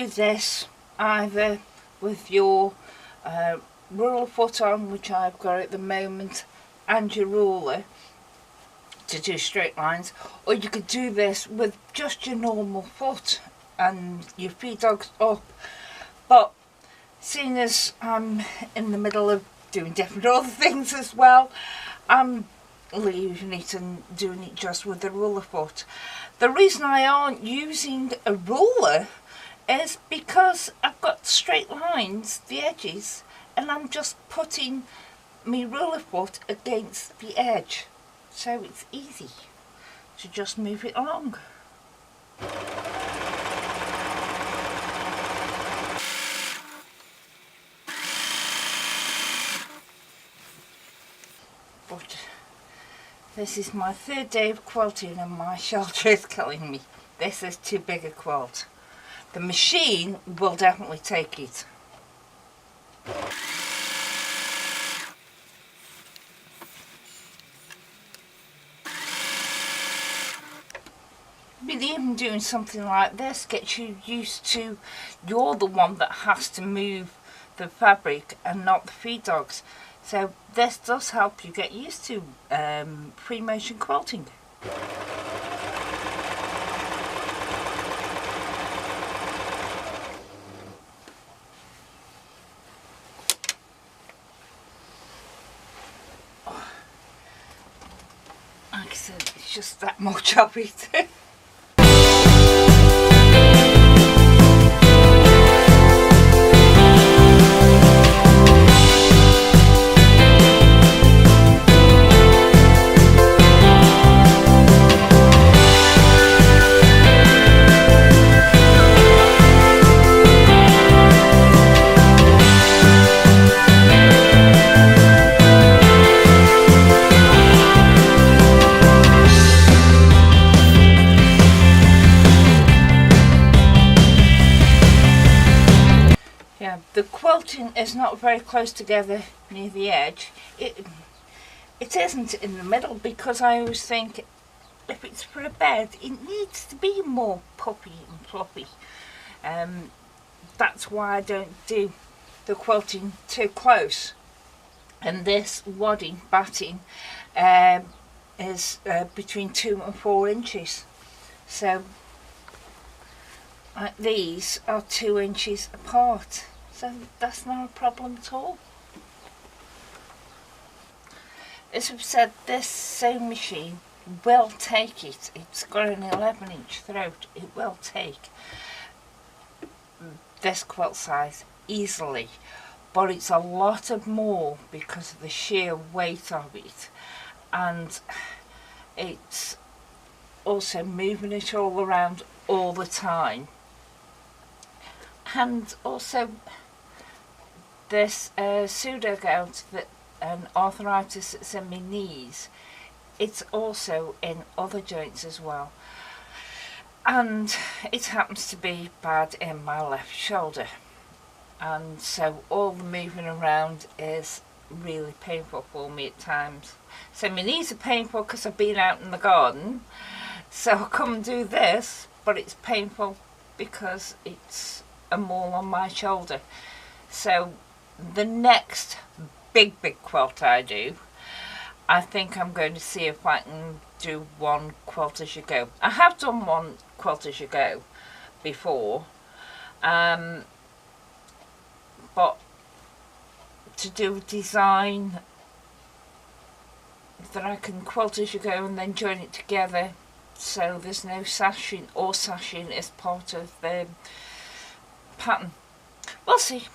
do this either with your ruler foot on, which I've got at the moment, and your ruler to do straight lines, or you could do this with just your normal foot and your feed dogs up. But seeing as I'm in the middle of doing different other things as well, I'm leaving it and doing it just with the ruler foot. The reason I aren't using a ruler is because I've got straight lines, the edges, and I'm just putting my ruler foot against the edge, so it's easy to just move it along. But this is my third day of quilting and my shoulder is killing me. This is too big a quilt. The machine will definitely take it. But even doing something like this gets you used to, you're the one that has to move the fabric and not the feed dogs. So this does help you get used to free motion quilting. Like I said, it's just that much of it. The quilting is not very close together near the edge. It isn't in the middle, because I always think if it's for a bed it needs to be more puffy and fluffy. That's why I don't do the quilting too close. And this wadding batting is between 2 and 4 inches. So like these are 2 inches apart. So that's not a problem at all. As I've said, this sewing machine will take it. It's got an 11-inch throat. It will take this quilt size easily. But it's a lot of more because of the sheer weight of it. And it's also moving it all around all the time. And also this pseudo gout and arthritis that's in my knees, it's also in other joints as well, and it happens to be bad in my left shoulder, and so all the moving around is really painful for me at times. So my knees are painful because I've been out in the garden, so I come and do this, but it's painful because it's a mole on my shoulder. So the next big quilt I do, I think I'm going to see if I can do one quilt as you go. I have done one quilt as you go before, but to do a design that I can quilt as you go and then join it together so there's no sashing, or sashing is part of the pattern. We'll see.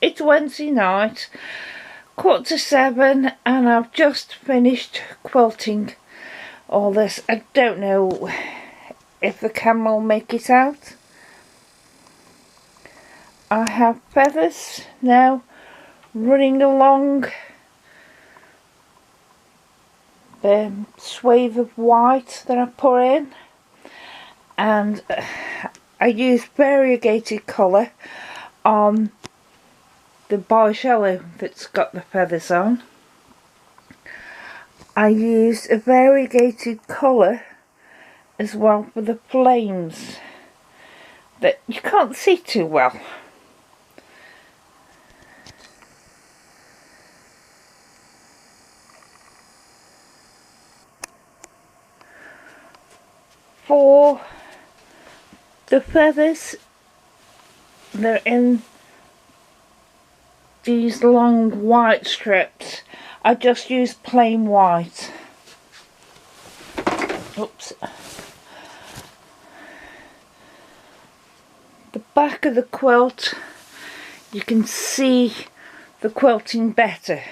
It's Wednesday night, 7:15, and I've just finished quilting all this. I don't know if the camera will make it out. I have feathers now running along the swathe of white that I put in, and I use variegated colour on the Bargello that's got the feathers on. I used a variegated colour as well for the flames that you can't see too well. For the feathers, they're in these long white strips. I just use plain white. Oops. The back of the quilt, you can see the quilting better.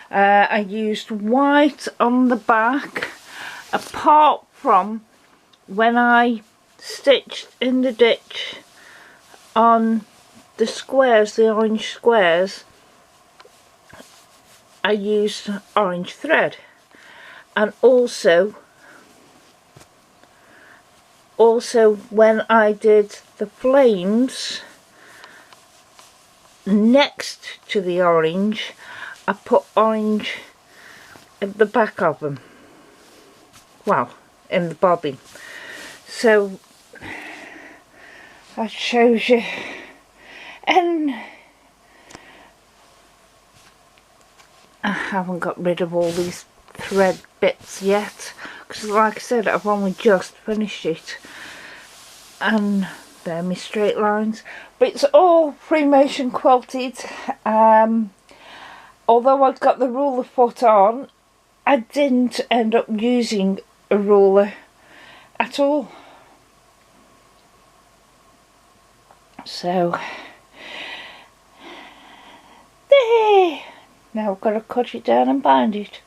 I used white on the back, apart from when I stitched in the ditch on the squares, the orange squares, I used orange thread. And also when I did the flames next to the orange, I put orange at the back of them, well, in the bobbin. So that shows you. And I haven't got rid of all these thread bits yet, because like I said, I've only just finished it. And they're my straight lines, but it's all Freemason quilted. Although I've got the ruler foot on, I didn't end up using a ruler at all. So there. Now I've got to cut it down and bind it.